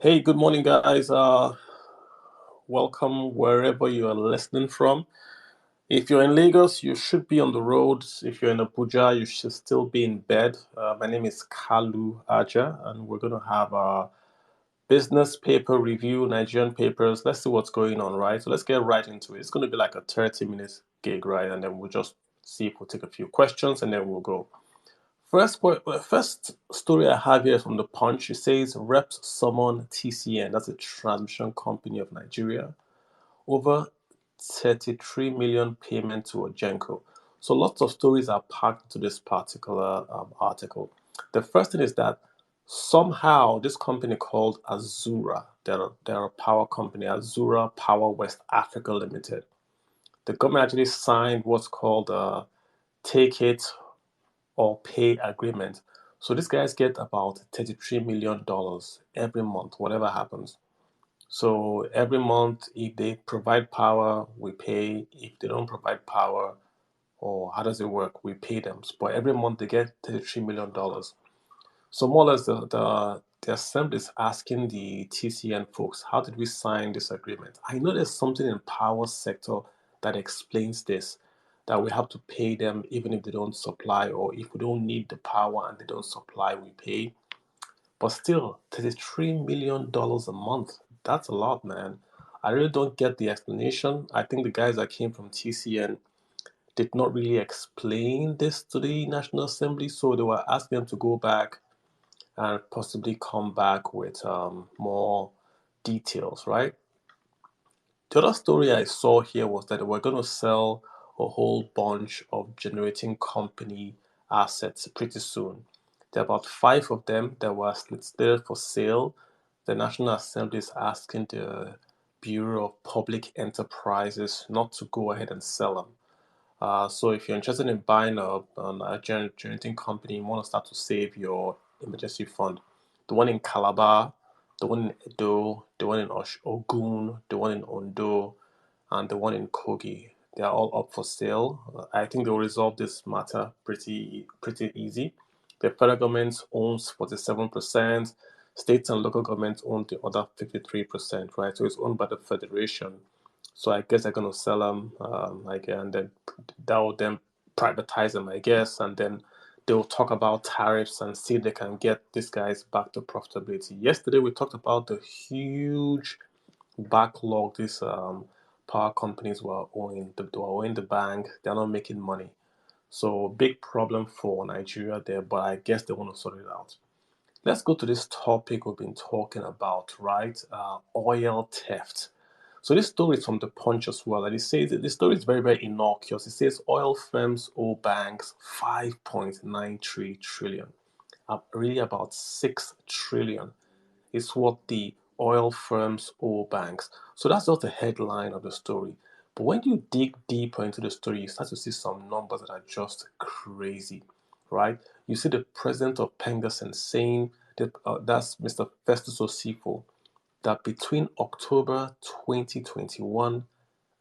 Hey, good morning, guys. Welcome wherever you are listening from. If you're in Lagos, you should be on the roads. If you're in Abuja, you should still be in bed. My name is Kalu Aja, and we're going to have our business paper review, Nigerian papers. Let's see what's going on, right? So let's get right into it. It's going to be like a 30-minute gig, right? And then we'll just see if we'll take a few questions and then we'll go. First story I have here is from the Punch. It says reps summon TCN, that's a transmission company of Nigeria, over 33 million payment to Ojenko. So lots of stories are packed into this particular article. The first thing is that somehow this company called Azura, they're a power company, Azura Power West Africa Limited. The government actually signed what's called a take it or pay agreement. So these guys get about $33 million every month, whatever happens. So every month, if they provide power, we pay. If they don't provide power, or how does it work? We pay them. But every month they get $33 million. So more or less, the assembly is asking the TCN folks, how did we sign this agreement? I know there's something in power sector that explains this, that we have to pay them even if they don't supply, or if we don't need the power and they don't supply, we pay. But still, $33 million a month, that's a lot, man. I really don't get the explanation. I think the guys that came from TCN did not really explain this to the National Assembly, so they were asking them to go back and possibly come back with more details, right? The other story I saw here was that we're going to sell a whole bunch of generating company assets pretty soon. There are about five of them that were still for sale. The National Assembly is asking the Bureau of Public Enterprises not to go ahead and sell them. So if you're interested in buying a generating company, you want to start to save your emergency fund. The one in Calabar, the one in Edo, the one in Ogun, the one in Ondo, and the one in Kogi. They are all up for sale. I think they'll resolve this matter pretty easy. The federal government owns 47%, states and local governments own the other 53%, right? So it's owned by the federation. So I guess they're going to sell them, and then that will then privatize them, I guess, and then they will talk about tariffs and see if they can get these guys back to profitability. Yesterday we talked about the huge backlog these power companies were owing. They were owing the bank. They're not making money. So big problem for Nigeria there, but I guess they want to sort it out. Let's go to this topic we've been talking about, right? Oil theft. So this story is from the Punch as well, and it says that this story is very innocuous. It says oil firms owe banks 5.93 trillion, really about 6 trillion is what the oil firms owe banks. So that's just the headline of the story. But when you dig deeper into the story, you start to see some numbers that are just crazy, right? You see the president of Pengasen saying that that's Mr. Festus Osifo, that between October 2021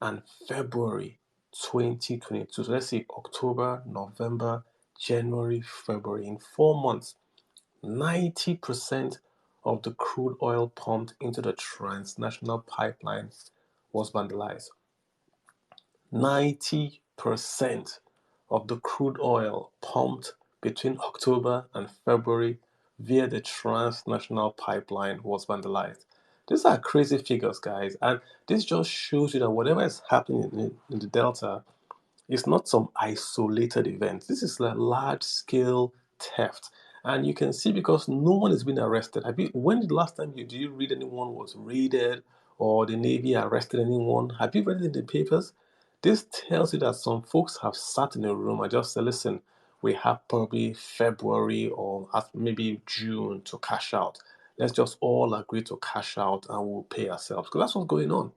and February 2022, so let's say October, November, January, February, in 4 months, 90% of the crude oil pumped into the transnational pipelines was vandalized. 90% of the crude oil pumped between October and February via the transnational pipeline was vandalized. These are crazy figures, guys, and this just shows you that whatever is happening in the Delta is not some isolated event. This is a large scale theft. And you can see because no one has been arrested. When the last time do you read anyone was raided or the Navy arrested anyone? Have you read it in the papers? This tells you that some folks have sat in a room and just said, listen, we have probably February or maybe June to cash out. Let's just all agree to cash out and we'll pay ourselves. Because that's what's going on.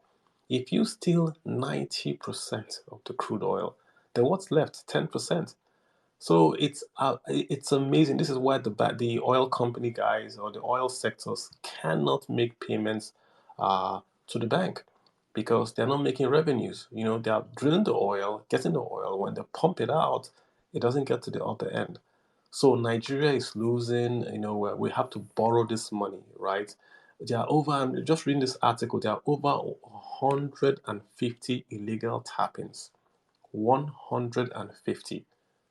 If you steal 90% of the crude oil, then what's left? 10%. So it's amazing. This is why the oil company guys or the oil sectors cannot make payments to the bank because they're not making revenues. You know, they are drilling the oil, getting the oil. When they pump it out, it doesn't get to the other end. So Nigeria is losing. You know, we have to borrow this money, right? There are over, I'm just reading this article, there are over 150 illegal tappings. 150.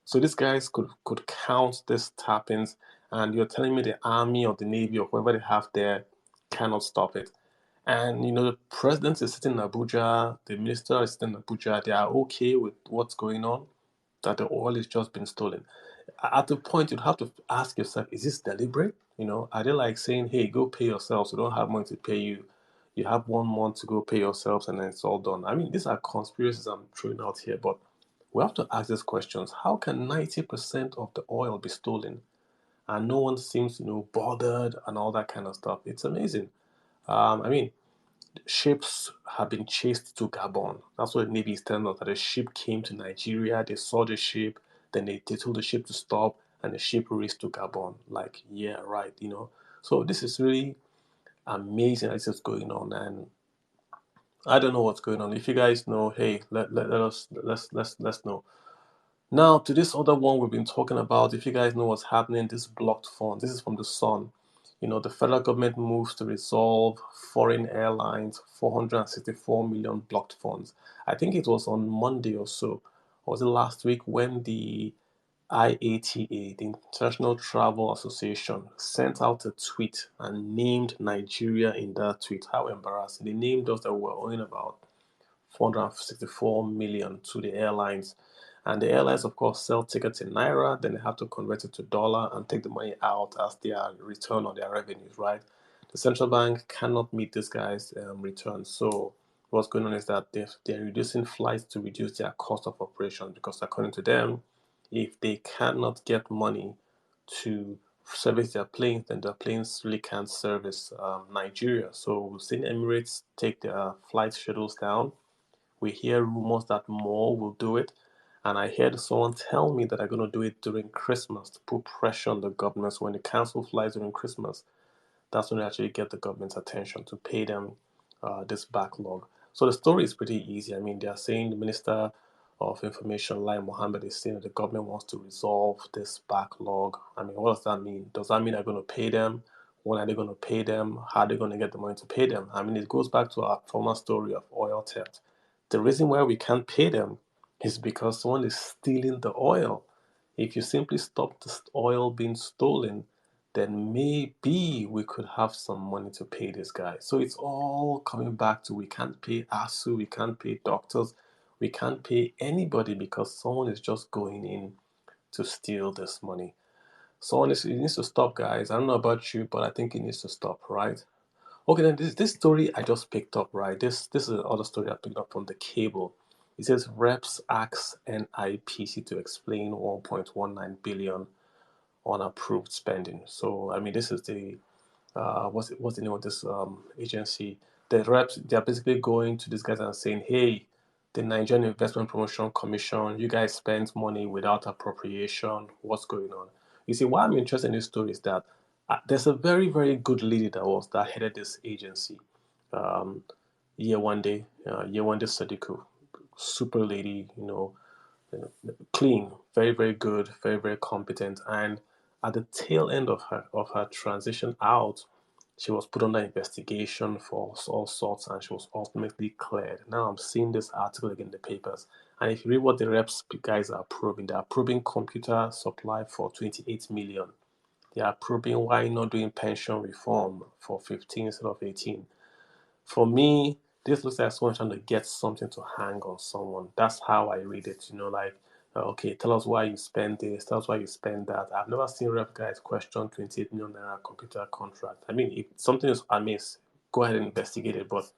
So these guys could count these tappings, and you're telling me the army or the navy or whoever they have there cannot stop it. And the president is sitting in Abuja, the minister is sitting in Abuja. They are okay with what's going on, that the oil is just been stolen. At the point, you'd have to ask yourself, is this deliberate? Are they like saying, hey, go pay yourselves, we don't have money to pay you. You have 1 month to go pay yourselves and then it's all done. I mean, these are conspiracies I'm throwing out here, but we have to ask these questions. How can 90% of the oil be stolen and no one seems, bothered and all that kind of stuff? It's amazing. I mean, ships have been chased to Gabon. That's what the Navy is telling us, that a ship came to Nigeria, they saw the ship, then they told the ship to stop, and the ship raced to Gabon. Like, yeah, right. So this is really amazing that this is going on, and I don't know what's going on. If you guys know, hey, let us let's know. Now to this other one we've been talking about. If you guys know what's happening, this blocked fund. This is from the Sun. The federal government moves to resolve foreign airlines 464 million blocked funds. I think it was on Monday or so, or was it last week, when the IATA, the International Travel Association, sent out a tweet and named Nigeria in that tweet. How embarrassing. They named us that we were owing about 464 million to the airlines. And the airlines, of course, sell tickets in naira, then they have to convert it to dollar and take the money out as their return on their revenues, right? The central bank cannot meet this guy's returns. So what's going on is that they're reducing flights to reduce their cost of operation, because according to them, if they cannot get money to service their planes, then their planes really can't service Nigeria. So we've seen Emirates take their flight schedules down. We hear rumors that more will do it. And I heard someone tell me that they're going to do it during Christmas to put pressure on the government. So when they cancel flights during Christmas, that's when they actually get the government's attention to pay them this backlog. So the story is pretty easy. I mean, they are saying, the Minister of Information, Lai Mohammed, is saying that the government wants to resolve this backlog. I mean, what does that mean? Does that mean they're going to pay them? When are they going to pay them? How are they going to get the money to pay them? I mean, it goes back to our former story of oil theft. The reason why we can't pay them is because someone is stealing the oil. If you simply stop the oil being stolen, then maybe we could have some money to pay this guy. So it's all coming back to, we can't pay ASU, we can't pay doctors, we can't pay anybody because someone is just going in to steal this money. It needs to stop, guys. I don't know about you, but I think it needs to stop, right? Okay, then this story I just picked up, right? This is another story I picked up from the cable. It says reps asks NIPC to explain 1.19 billion unapproved spending. So I mean, this is the what's the name of this agency? The reps, they're basically going to these guys and saying, hey, the Nigerian Investment Promotion Commission, you guys spent money without appropriation. What's going on? You see, why I'm interested in this story is that there's a very, very good lady that headed this agency. Um, Yewande Sadiku, super lady, clean, very, very good, very, very competent. And at the tail end of her transition out, she was put under investigation for all sorts, and she was ultimately cleared. Now I'm seeing this article again in the papers, and if you read what the reps guys are approving, they are approving computer supply for 28 million. They are approving why not doing pension reform for 15 instead of 18. For me, this looks like someone trying to get something to hang on someone. That's how I read it. Like, okay, tell us why you spend this, tell us why you spend that. I've never seen rep guys question 28 million naira computer contract. I mean, if something is amiss, go ahead and investigate it. But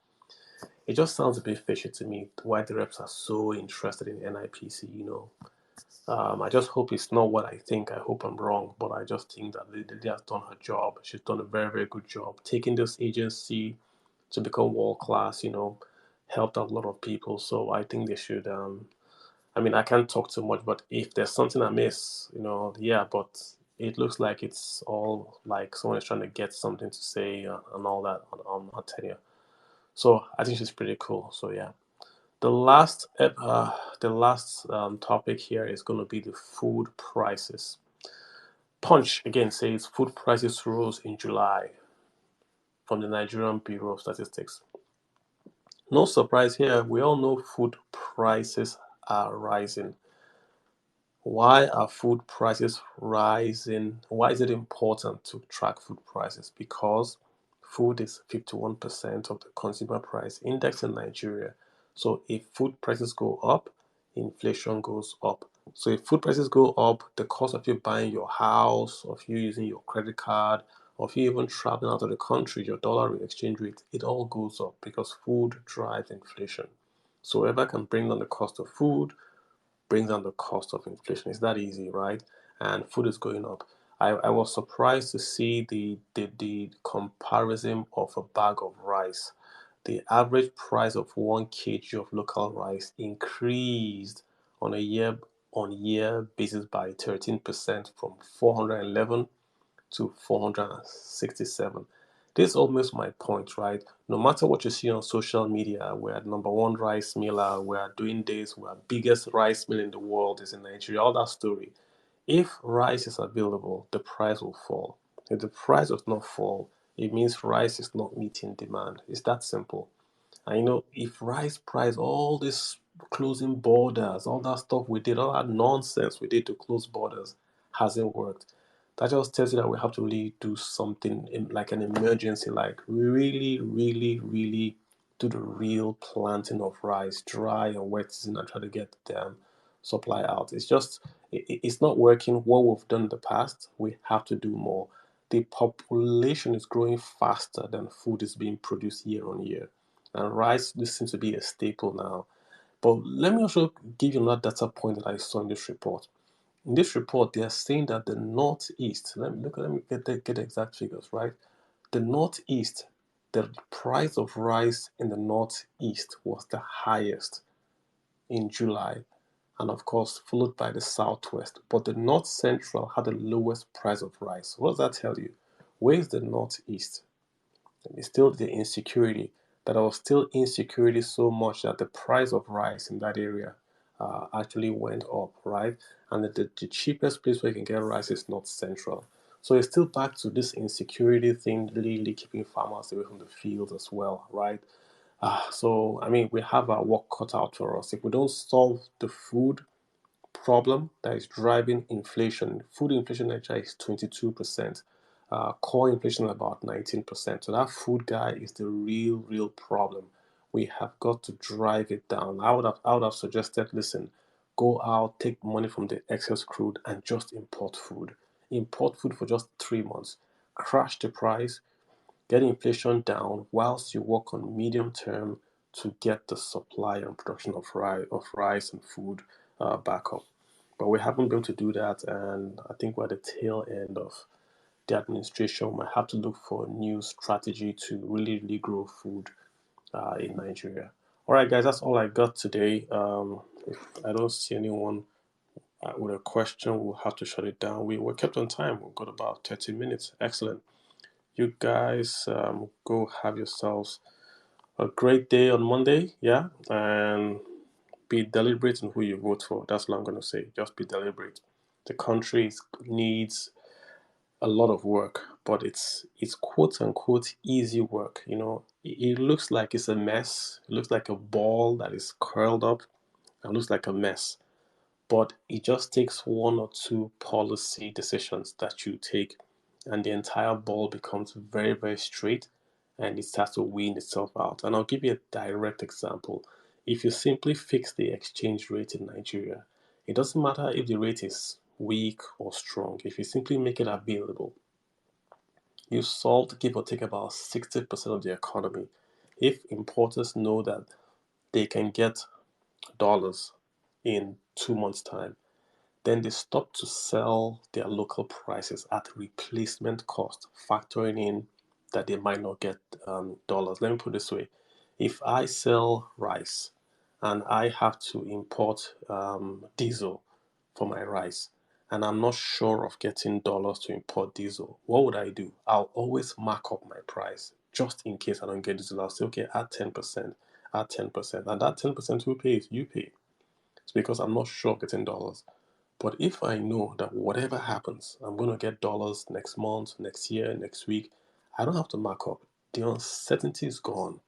it just sounds a bit fishy to me why the reps are so interested in NIPC. I just hope it's not what I think. I hope I'm wrong, but I just think that the lady has done her job. She's done a very, very good job taking this agency to become world class, helped out a lot of people. So I think they should. I mean, I can't talk too much, but if there's something amiss, yeah, but it looks like it's all like someone is trying to get something to say and all that on her tenure. So I think she's pretty cool. So yeah. The last topic here is going to be the food prices. Punch again says food prices rose in July. from the Nigerian Bureau of Statistics. No surprise here, we all know food prices are rising. Why are food prices rising? Why is it important to track food prices? Because food is 51% of the consumer price index in Nigeria. So if food prices go up, inflation goes up. So if food prices go up, the cost of you buying your house, of you using your credit card, of you even traveling out of the country, your dollar exchange rate, it all goes up because food drives inflation. So whoever can bring down the cost of food brings down the cost of inflation. It's that easy, right? And food is going up. I was surprised to see the comparison of a bag of rice. The average price of 1 kg of local rice increased on a year basis by 13% from 411 to 467. This almost my point, right? No matter what you see on social media, we're number one rice miller, we're doing this, we're biggest rice mill in the world is in Nigeria, all that story. If rice is available, the price will fall. If the price does not fall, it means rice is not meeting demand. It's that simple. And if rice price, all this closing borders, all that stuff we did, all that nonsense we did to close borders hasn't worked. That just tells you that we have to really do something in like an emergency, like really, really, really do the real planting of rice, dry and wet season, and try to get the supply out. It's not working. What we've done in the past, we have to do more. The population is growing faster than food is being produced year on year. And rice, this seems to be a staple now. But let me also give you another data point that I saw in this report. In this report, they are saying that the Northeast, let me get the exact figures, right? The Northeast, the price of rice in the Northeast was the highest in July, and of course, followed by the Southwest. But the North Central had the lowest price of rice. What does that tell you? Where is the Northeast? It's still the insecurity. That was still insecurity so much that the price of rice in that area actually went up, right? And the cheapest place where you can get rice is North Central. So it's still back to this insecurity thing, really keeping farmers away from the fields as well, right? So, I mean, we have our work cut out for us. If we don't solve the food problem that is driving inflation. Food inflation in Nigeria is 22%. Core inflation is about 19%. So that food guy is the real problem. We have got to drive it down. I would have suggested, listen, go out, take money from the excess crude and just import food. Import food for just 3 months. Crash the price, get inflation down whilst you work on medium term to get the supply and production of rice and food back up. But we haven't been able to do that, and I think we're at the tail end of the administration. We might have to look for a new strategy to really grow food in Nigeria. All right, guys, that's all I got today. If I don't see anyone with a question, we'll have to shut it down. We're kept on time. We've got about 30 minutes. Excellent. You guys go have yourselves a great day on Monday, yeah? And be deliberate in who you vote for. That's what I'm going to say. Just be deliberate. The country needs a lot of work, but it's quote unquote easy work. It looks like it's a mess. It looks like a ball that is curled up. It looks like a mess. But it just takes one or two policy decisions that you take, and the entire ball becomes very straight, and it starts to wean itself out. And I'll give you a direct example. If you simply fix the exchange rate in Nigeria, it doesn't matter if the rate is weak or strong. If you simply make it available, you solve, give or take, about 60% of the economy. If importers know that they can get dollars in 2 months' time, then they stop to sell their local prices at replacement cost, factoring in that they might not get dollars. Let me put it this way. If I sell rice and I have to import diesel for my rice, and I'm not sure of getting dollars to import diesel, what would I do? I'll always mark up my price just in case I don't get diesel. I'll say, okay, add 10%, add 10%. And that 10% who pays? You pay. It's because I'm not sure of getting dollars. But if I know that whatever happens, I'm going to get dollars next month, next year, next week, I don't have to mark up. the uncertainty is gone.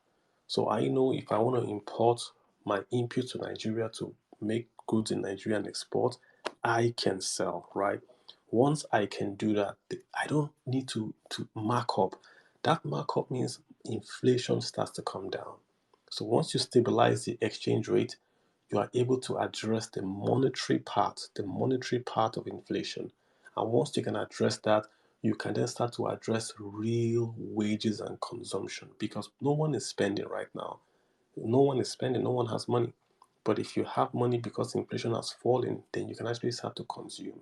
So I know if I want to import my input to Nigeria to make goods in Nigeria and export, I can sell, right? Once I can do that, I don't need to mark up. That markup means inflation starts to come down. So once you stabilize the exchange rate, you are able to address the monetary part of inflation. And once you can address that, you can then start to address real wages and consumption because no one is spending right now. No one is spending, no one has money. But if you have money because inflation has fallen, then you can actually start to consume.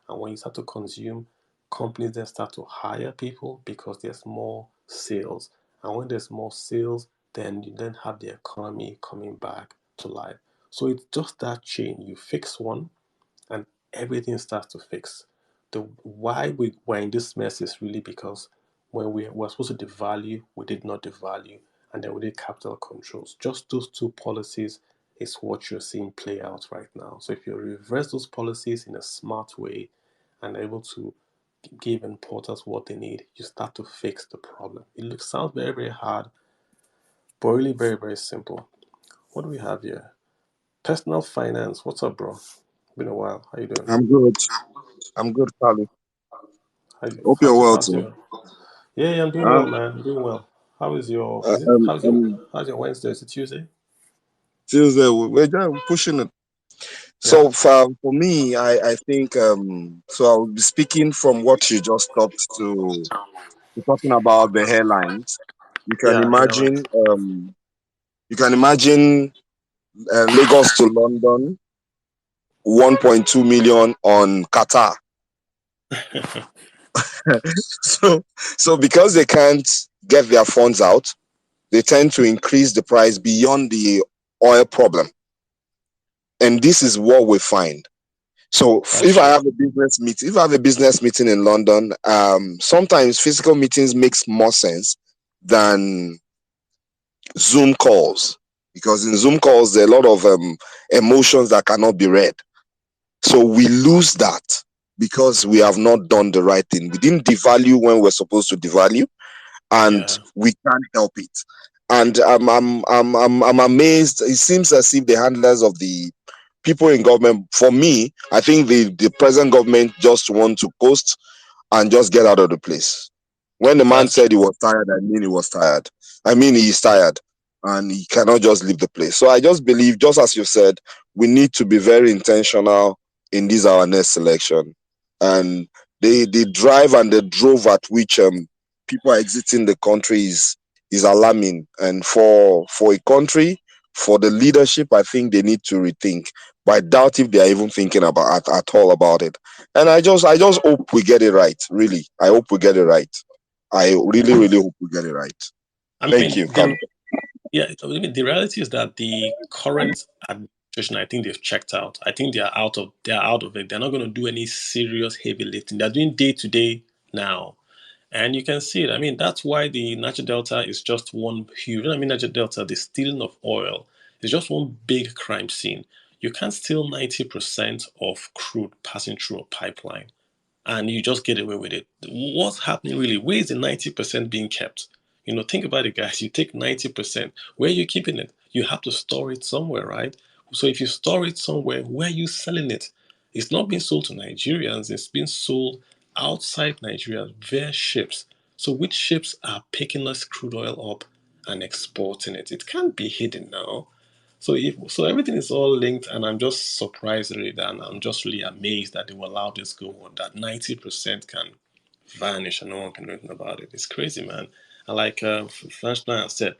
And when you start to consume, companies then start to hire people because there's more sales. And when there's more sales, then you then have the economy coming back to life. So it's just that chain. You fix one, and everything starts to fix. The why we were in this mess is really because when we were supposed to devalue, we did not devalue, and then we did capital controls. Just those two policies is what you're seeing play out right now. So if you reverse those policies in a smart way and able to give importers what they need, you start to fix the problem. It sounds very, very hard, but really very, very simple. What do we have here? Personal finance. What's up, bro? Been a while. How you doing? I'm good. I'm good, Carly. How you, Hope you're how's your well how's too. your Yeah, yeah, I'm doing well, Um, man. I'm doing well. How is your is it I'm how's your Wednesday? Is it Tuesday? Tuesday. We're just pushing it. Yeah. So for me, I think so. I'll be speaking from what you just stopped to talking about the airlines. You can Yeah, yeah, imagine you can imagine Lagos to London, 1.2 million on Qatar. right. So because they can't get their funds out, they tend to increase the price beyond the oil problem. And this is what we find. So That's if I true. have a business meeting, if I have a business meeting in London, sometimes physical meetings makes more sense than Zoom calls, because in Zoom calls there are a lot of emotions that cannot be read. So we lose that because we have not done the right thing. We didn't devalue when we're supposed to devalue, and Yeah. we can't help it. And I'm amazed. It seems as if the handlers of the people in government, for me, I think the present government just want to coast and just get out of the place. When the man That's said true. he was tired, I mean he was tired. I mean he's tired and he cannot just leave the place. So I just believe, just as you said, we need to be very intentional in this our next election. And the drive and the drove at which people are exiting the country is alarming. And for a country, for the leadership, I think they need to rethink. But I doubt if they are even thinking about at all about it. And I just hope we get it right. Really, I hope we get it right. I really hope we get it right. I Thank mean you, the Carl. yeah, I mean the reality is that the current administration, I think they've checked out. I think they're out of it. They're not gonna do any serious heavy lifting. They're doing day to day now. And you can see it. I mean, that's why the Niger Delta is just one huge. I mean, Niger Delta, the stealing of oil is just one big crime scene. You can't steal 90% of crude passing through a pipeline and you just get away with it. What's happening really? Where is the 90% being kept? Think about it, guys. You take 90%. Where are you keeping it? You have to store it somewhere, right? So if you store it somewhere, where are you selling it? It's not being sold to Nigerians, it's being sold outside Nigeria via ships. So which ships are picking us crude oil up and exporting it? It can't be hidden now. So everything is all linked, and I'm just surprised really that, and I'm just really amazed that they will allow this go on. That 90% can vanish and no one can do anything about it. It's crazy, man. And like French Plan said,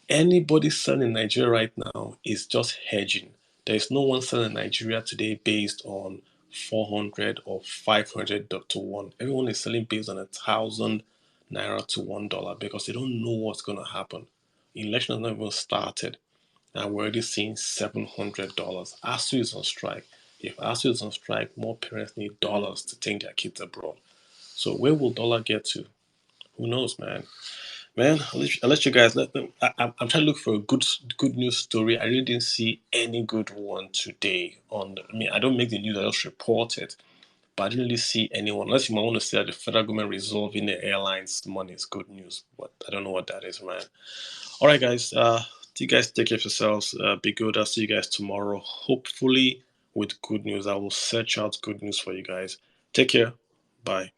anybody selling in Nigeria right now is just hedging. There is no one selling in Nigeria today based on 400 or 500 to one. Everyone is selling based on 1,000 naira to $1 because they don't know what's going to happen. Election has not even started and we're already seeing $700. ASU is on strike. If ASU is on strike, more parents need dollars to take their kids abroad. So where will dollar get to? Who knows, man? Man, I'll let you guys let them. I'm trying to look for a good news story. I really didn't see any good one today. I mean, I don't make the news. I just report it. But I didn't really see anyone, unless you might want to say that the federal government resolving the airlines' money is good news. But I don't know what that is, man. All right, guys. You guys take care of yourselves. Be good. I'll see you guys tomorrow. Hopefully with good news. I will search out good news for you guys. Take care. Bye.